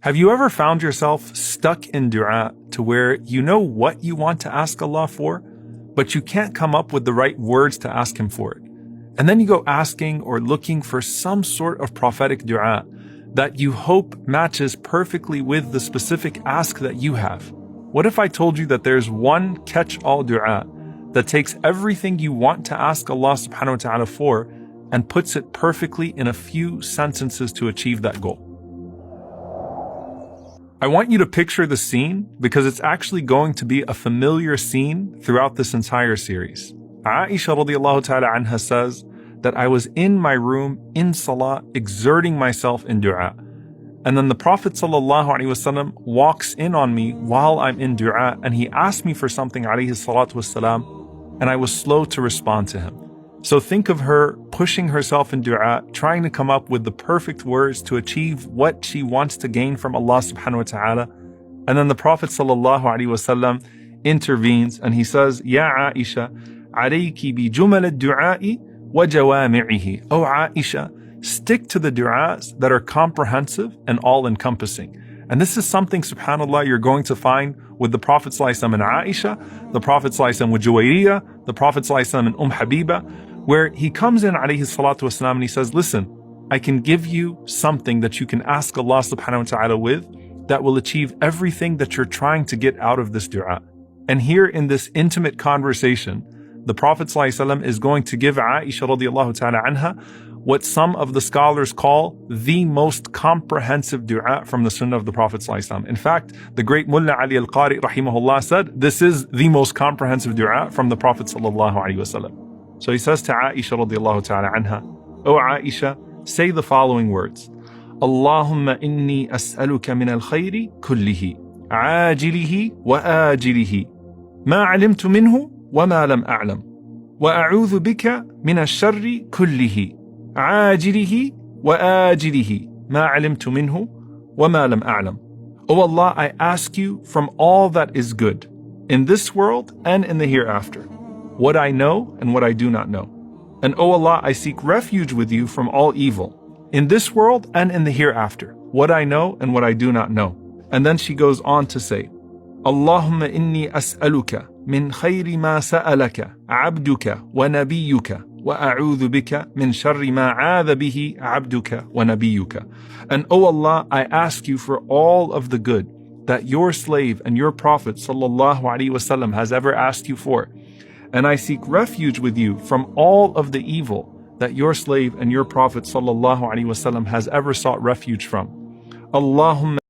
Have you ever found yourself stuck in dua to where you know what you want to ask Allah for, but you can't come up with the right words to ask Him for it? And then you go asking or looking for some sort of prophetic dua that you hope matches perfectly with the specific ask that you have. What if I told you that there's one catch-all dua that takes everything you want to ask Allah subhanahu wa ta'ala for and puts it perfectly in a few sentences to achieve that goal? I want you to picture the scene because it's actually going to be a familiar scene throughout this entire series. Aisha radiallahu ta'ala anha says that I was in my room in salah exerting myself in dua. And then the Prophet sallallahu alaihi wasallam walks in on me while I'm in dua and he asked me for something alayhi salatu wasalam, and I was slow to respond to him. So think of her pushing herself in dua, trying to come up with the perfect words to achieve what she wants to gain from Allah subhanahu wa ta'ala. And then the Prophet sallallahu alaihi wasallam intervenes and he says, Ya Aisha, alayki bi jumal ad-du'a'i wa jawami'ihi. Oh Aisha, stick to the du'as that are comprehensive and all-encompassing. And this is something, subhanAllah, you're going to find with the Prophet ﷺ and Aisha, the Prophet ﷺ with Juwayriyah, the Prophet ﷺ and Habiba, where he comes in alayhi salatu wasalam and he says, listen, I can give you something that you can ask Allah subhanahu wa ta'ala with that will achieve everything that you're trying to get out of this dua. And here in this intimate conversation, the Prophet ﷺ is going to give Aisha radiallahu ta'ala anha what some of the scholars call the most comprehensive dua from the sunnah of the Prophet ﷺ. In fact, the great Mullah Ali al-Qari rahimahullah said, this is the most comprehensive dua from the Prophet ﷺ. So he says to Aisha radiallahu ta'ala anha, O Aisha, say the following words. Allahumma inni as'aluka min al-khayri kullihi, ajilihi wa ajilihi, ma alimtu minhu wa ma lam a'lam, wa a'udhu bika min al-sharri kullihi, عاجله وآجله ما علمت منه وما لم أعلم. O Allah, I ask you from all that is good, in this world and in the hereafter, what I know and what I do not know. And O Allah, I seek refuge with you from all evil, in this world and in the hereafter, what I know and what I do not know. And then she goes on to say, Allahumma inni as'aluka min khayri ma sa'alaka abduka wa nabiyyuka وَأَعُوذُ بِكَ مِنْ شَرِّ مَا عَاذَ بِهِ عَبْدُكَ وَنَبِيُّكَ. And O Allah, I ask you for all of the good that your slave and your Prophet sallallahu alaihi wasallam has ever asked you for. And I seek refuge with you from all of the evil that your slave and your Prophet sallallahu alaihi wasallam has ever sought refuge from. Allahumma